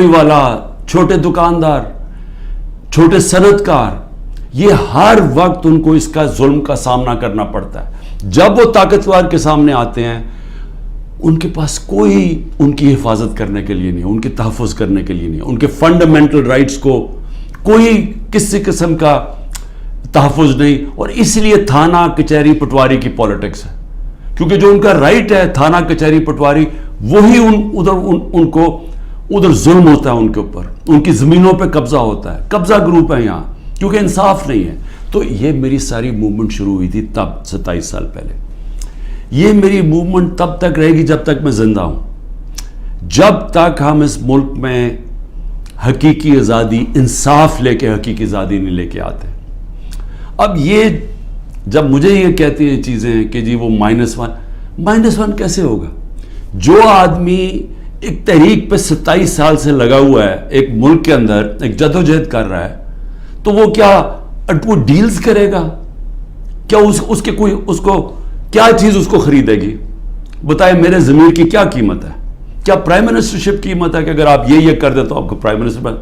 جھوپڑی والا, چھوٹے دکاندار, چھوٹے صنعت کار, یہ ہر وقت ان کو اس کا ظلم کا سامنا کرنا پڑتا ہے. جب وہ طاقتور کے سامنے آتے ہیں, ان کے پاس کوئی ان کی حفاظت کرنے کے لیے نہیں, ان کے تحفظ کرنے کے لیے نہیں, ان کے فنڈامنٹل رائٹس کو کوئی کسی قسم کا تحفظ نہیں. اور اس لیے تھانہ کچہری پٹواری کی پالیٹکس ہے, کیونکہ جو ان کا رائٹ ہے تھانہ کچہری پٹواری, وہی ان کو ادھر ظلم ہوتا ہے ان کے اوپر, ان کی زمینوں پہ قبضہ ہوتا ہے. قبضہ گروپ ہے یہاں, کیونکہ انصاف نہیں ہے. تو یہ میری ساری موومنٹ شروع ہوئی تھی تب 27 سال پہلے. یہ میری موومنٹ تب تک رہے گی جب تک میں زندہ ہوں, جب تک ہم اس ملک میں حقیقی آزادی, انصاف لے کے حقیقی آزادی نہیں لے کے آتے. اب یہ جب مجھے یہ کہتی ہیں چیزیں کہ جی وہ -1 کیسے ہوگا؟ جو آدمی ایک تحریک پہ 27 سال سے لگا ہوا ہے, ایک ملک کے اندر ایک جدوجہد کر رہا ہے, تو وہ کیا وہ ڈیلز کرے گا؟ کیا اس کو کیا چیز اس کو خریدے گی؟ بتائے میرے ضمیر کی کیا قیمت ہے؟ کیا پرائم منسٹرشپ کی قیمت ہے کہ اگر آپ یہ کر دیں تو آپ کو پرائم منسٹر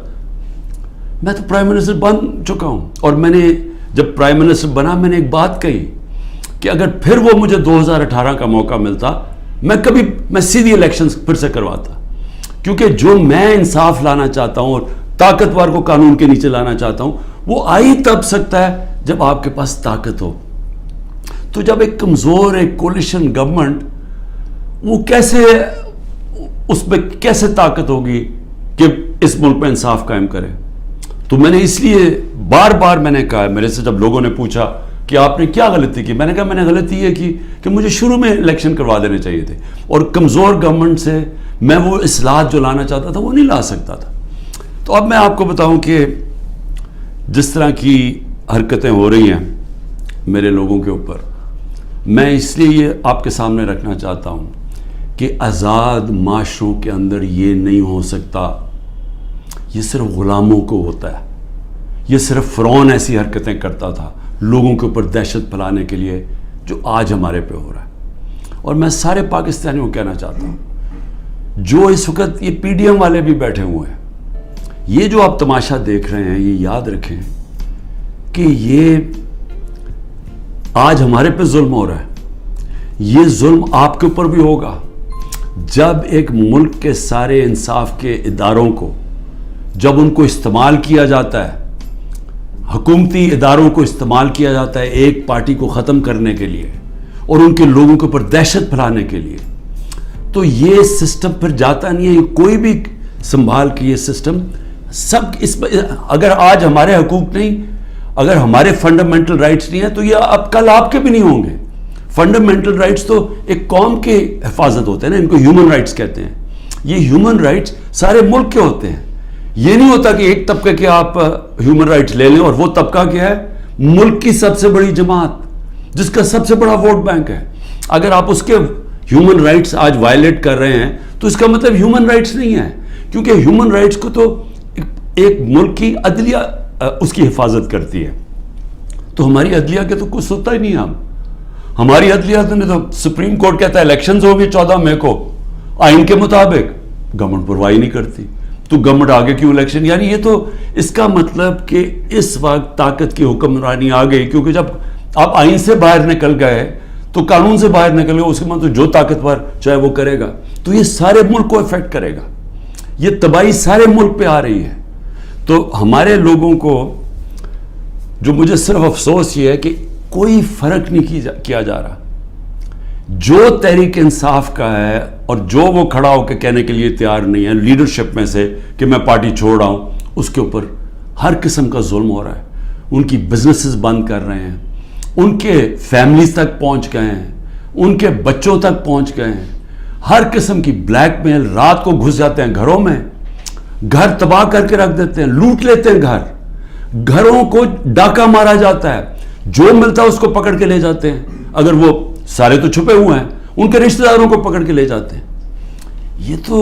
میں تو پرائم منسٹر بن چکا ہوں. اور میں نے جب پرائم منسٹر بنا, میں نے ایک بات کہی کہ اگر پھر وہ مجھے 2018 کا موقع ملتا, میں سیدھی الیکشن پھر سے کرواتا, کیونکہ جو میں انصاف لانا چاہتا ہوں اور طاقتور کو قانون کے نیچے لانا چاہتا ہوں, وہ آئی تب سکتا ہے جب آپ کے پاس طاقت ہو. تو جب ایک کمزور ایک کولیشن گورنمنٹ, وہ اس میں کیسے طاقت ہوگی کہ اس ملک میں انصاف قائم کرے؟ تو میں نے اس لیے بار بار میں نے کہا, میرے سے جب لوگوں نے پوچھا کہ آپ نے کیا غلطی کی, میں نے کہا میں نے غلطی یہ کی کہ مجھے شروع میں الیکشن کروا دینے چاہیے تھے, اور کمزور گورنمنٹ سے میں وہ اصلاحات جو لانا چاہتا تھا وہ نہیں لا سکتا تھا. تو اب میں آپ کو بتاؤں کہ جس طرح کی حرکتیں ہو رہی ہیں میرے لوگوں کے اوپر, میں اس لیے یہ آپ کے سامنے رکھنا چاہتا ہوں کہ آزاد معاشروں کے اندر یہ نہیں ہو سکتا. یہ صرف غلاموں کو ہوتا ہے. یہ صرف فرعون ایسی حرکتیں کرتا تھا لوگوں کے اوپر دہشت پھیلانے کے لیے, جو آج ہمارے پہ ہو رہا ہے. اور میں سارے پاکستانیوں کو کہنا چاہتا ہوں, جو اس وقت یہ پی ڈی ایم والے بھی بیٹھے ہوئے ہیں, یہ جو آپ تماشا دیکھ رہے ہیں, یہ یاد رکھیں کہ یہ آج ہمارے پہ ظلم ہو رہا ہے. یہ ظلم آپ کے اوپر بھی ہوگا جب ایک ملک کے سارے انصاف کے اداروں کو, جب ان کو استعمال کیا جاتا ہے, حکومتی اداروں کو استعمال کیا جاتا ہے ایک پارٹی کو ختم کرنے کے لیے اور ان کے لوگوں کے اوپر دہشت پھیلانے کے لیے. تو یہ سسٹم پھر جاتا نہیں ہے, کوئی بھی سنبھال کے یہ سسٹم سب اس اگر آج ہمارے حقوق نہیں, اگر ہمارے فنڈامنٹل رائٹس نہیں ہیں, تو یہ اب کل آپ کے بھی نہیں ہوں گے. فنڈامنٹل رائٹس تو ایک قوم کے حفاظت ہوتے ہیں نا, ان کو ہیومن رائٹس کہتے ہیں. یہ ہیومن رائٹس سارے ملک کے ہوتے ہیں. یہ نہیں ہوتا کہ ایک طبقے کے آپ ہیومن رائٹس لے لیں اور وہ طبقہ کیا ہے, ملک کی سب سے بڑی جماعت جس کا سب سے بڑا ووٹ بینک ہے, اگر آپ اس کے ہیومن رائٹس آج وائلیٹ کر رہے ہیں تو اس کا مطلب ہیومن رائٹس نہیں ہے. کیونکہ ہیومن رائٹس کو تو ایک ملک کی عدلیہ اس کی حفاظت کرتی ہے. تو ہماری عدلیہ کے تو کچھ سنتا ہی نہیں. ہماری عدلیہ نے تو سپریم کورٹ کہتا ہے الیکشنز ہوں گے 14 مئی کو آئین کے مطابق, گورنمنٹ پرواہی نہیں کرتی. تو گورنمنٹ آگے کیوں الیکشن؟ یعنی یہ تو اس کا مطلب کہ اس وقت طاقت کی حکمرانی آ گئی, کیونکہ جب آپ آئین سے باہر نکل گئے تو قانون سے باہر نکل گئے, اس کے مطلب جو طاقتور چاہے وہ کرے گا. تو یہ سارے ملک کو افیکٹ کرے گا, یہ تباہی سارے ملک پہ آ رہی ہے. تو ہمارے لوگوں کو جو مجھے صرف افسوس یہ ہے کہ کوئی فرق نہیں کیا جا رہا. جو تحریک انصاف کا ہے اور جو وہ کھڑا ہو کے کہنے کے لیے تیار نہیں ہے لیڈرشپ میں سے کہ میں پارٹی چھوڑ رہا ہوں, اس کے اوپر ہر قسم کا ظلم ہو رہا ہے. ان کی بزنسز بند کر رہے ہیں, ان کے فیملیز تک پہنچ گئے ہیں, ان کے بچوں تک پہنچ گئے ہیں. ہر قسم کی بلیک میل, رات کو گھس جاتے ہیں گھروں میں, گھر تباہ کر کے رکھ دیتے ہیں, لوٹ لیتے ہیں گھروں کو ڈاکہ مارا جاتا ہے, جو ملتا ہے اس کو پکڑ کے لے جاتے ہیں. اگر وہ سارے تو چھپے ہوئے ہیں, ان کے رشتہ داروں کو پکڑ کے لے جاتے ہیں. یہ تو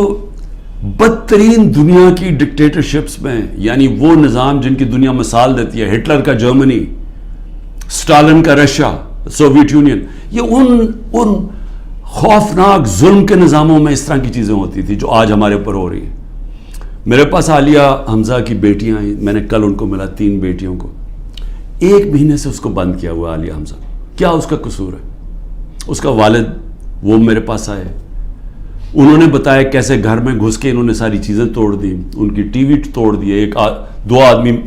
بدترین دنیا کی ڈکٹیٹرشپس میں, یعنی وہ نظام جن کی دنیا مثال دیتی ہے, ہٹلر کا جرمنی, سٹالن کا رشیا, سوویت یونین, یہ ان خوفناک ظلم کے نظاموں میں اس طرح کی چیزیں ہوتی تھی جو آج ہمارے اوپر ہو رہی ہیں. میرے پاس عالیہ حمزہ کی بیٹیاں آئیں, میں نے کل ان کو ملا, 3 بیٹیوں کو. 1 مہینے سے اس کو بند کیا ہوا عالیہ حمزہ. کیا اس کا قصور ہے؟ اس کا والد وہ میرے پاس آئے, انہوں نے بتایا کیسے گھر میں گھس کے انہوں نے ساری چیزیں توڑ دی, ان کی ٹی وی توڑ دیے, 2 آدمی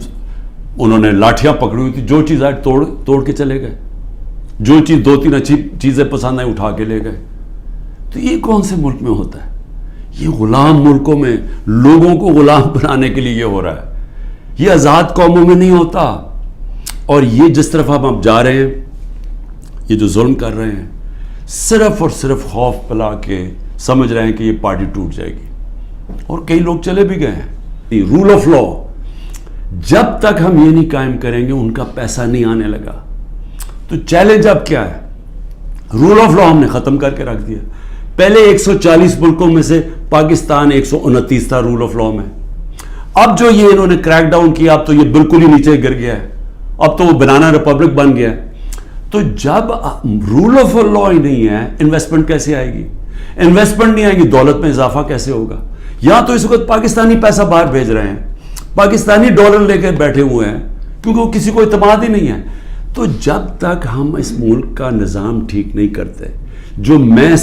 انہوں نے لاٹھیاں پکڑی ہوئی تھی, جو چیز آئے توڑ کے چلے گئے, جو چیز 2-3 اچھی چیزیں پسند آئی اٹھا کے لے گئے. تو یہ کون سے ملک میں ہوتا ہے؟ یہ غلام ملکوں میں لوگوں کو غلام بنانے کے لیے یہ ہو رہا ہے. یہ آزاد قوموں میں نہیں ہوتا. اور یہ جس طرف ہم اب جا رہے ہیں, یہ جو ظلم کر رہے ہیں, صرف اور صرف خوف پلا کے سمجھ رہے ہیں کہ یہ پارٹی ٹوٹ جائے گی, اور کئی لوگ چلے بھی گئے ہیں. رول آف لا جب تک ہم یہ نہیں قائم کریں گے ان کا پیسہ نہیں آنے لگا. تو چیلنج اب کیا ہے؟ رول آف لا ہم نے ختم کر کے رکھ دیا. پہلے 140 ملکوں میں سے پاکستان 129 تھا رول آف لا میں. اب جو یہ انہوں نے کریک ڈاؤن کیا, اب تو یہ بالکل ہی نیچے گر گیا ہے, اب تو وہ بنانا ریپبلک بن گیا ہے. تو جب رول آف لا ہی نہیں ہے, انویسٹمنٹ کیسے آئے گی؟ انویسٹمنٹ نہیں آئے گی, دولت میں اضافہ کیسے ہوگا؟ یہاں تو اس وقت پاکستانی پیسہ باہر بھیج رہے ہیں, پاکستانی ڈالر لے کے بیٹھے ہوئے ہیں, کیونکہ وہ کسی کو اعتماد ہی نہیں ہے. تو جب تک ہم اس ملک کا نظام ٹھیک نہیں کرتے, جو میں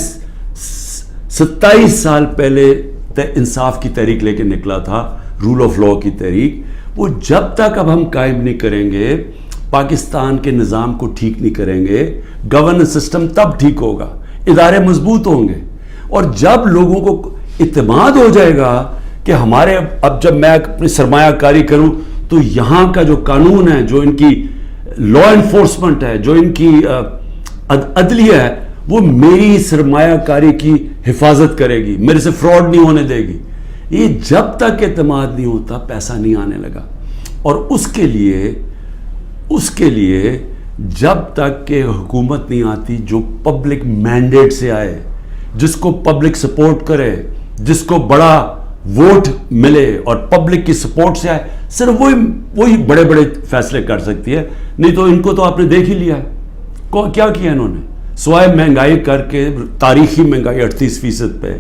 27 سال پہلے انصاف کی تحریک لے کے نکلا تھا, رول آف لا کی تحریک, وہ جب تک اب ہم قائم نہیں کریں گے, پاکستان کے نظام کو ٹھیک نہیں کریں گے, گورننس سسٹم تب ٹھیک ہوگا, ادارے مضبوط ہوں گے. اور جب لوگوں کو اعتماد ہو جائے گا کہ ہمارے اب جب میں اپنی سرمایہ کاری کروں تو یہاں کا جو قانون ہے, جو ان کی لا انفورسمنٹ ہے, جو ان کی عدلیہ ہے, وہ میری سرمایہ کاری کی حفاظت کرے گی, میرے سے فراڈ نہیں ہونے دے گی. یہ جب تک اعتماد نہیں ہوتا پیسہ نہیں آنے لگا. اور اس کے لیے جب تک کہ حکومت نہیں آتی جو پبلک مینڈیٹ سے آئے, جس کو پبلک سپورٹ کرے, جس کو بڑا ووٹ ملے اور پبلک کی سپورٹ سے آئے, صرف وہی بڑے بڑے فیصلے کر سکتی ہے. نہیں تو ان کو تو آپ نے دیکھ ہی لیا ہے کیا کیا انہوں نے, سوائے مہنگائی کر کے, تاریخی مہنگائی 38% پہ,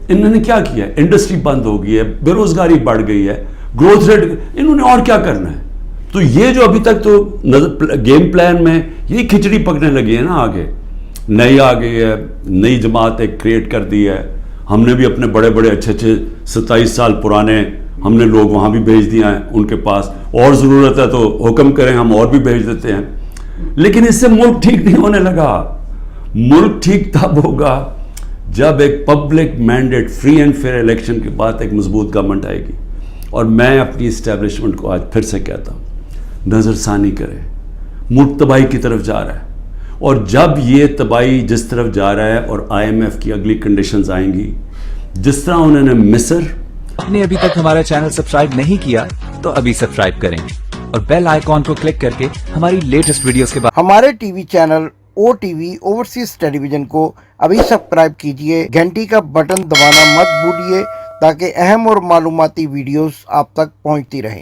انہوں نے کیا کیا؟ انڈسٹری بند ہو گئی ہے, بے روزگاری بڑھ گئی ہے, گروتھ ریٹ, انہوں نے اور کیا کرنا ہے؟ تو یہ جو ابھی تک تو گیم پلان میں یہ کھچڑی پکنے لگی ہے نا, آگے نئی آ گئی ہے, نئی جماعت ایک کریٹ کر دی ہے. ہم نے بھی اپنے بڑے بڑے اچھے 27 سال پرانے ہم نے لوگ وہاں بھی بھیج دیا ہیں ان کے پاس, اور ضرورت ہے تو حکم کریں ہم اور بھی بھیج دیتے ہیں. لیکن اس سے ملک ٹھیک نہیں ہونے لگا. ملک ٹھیک تب ہوگا جب ایک public mandate, free and fair election کے بعد ایک مضبوط گورنمنٹ آئے گی. اور میں اپنی اسٹیبلشمنٹ کو آج پھر سے کہتا ہوں, نظر ثانی کرے, ملک تباہی کی طرف جا رہا ہے. اور جب یہ تباہی جس طرف جا رہا ہے, اور IMF کی اگلی کنڈیشنز آئیں گی, جس طرح انہوں نے مصر. آپ نے ابھی تک ہمارا چینل سبسکرائب نہیں کیا تو ابھی سبسکرائب کریں اور بیل آئیکن کو کلک کر کے ہماری لیٹسٹ ویڈیوز کے بعد ہمارے T V channel OTV overseas television کو ابھی سبسکرائب کیجئے, گھنٹی کا بٹن دبانا مت بھولیے تاکہ اہم اور معلوماتی ویڈیوز آپ تک پہنچتی رہیں.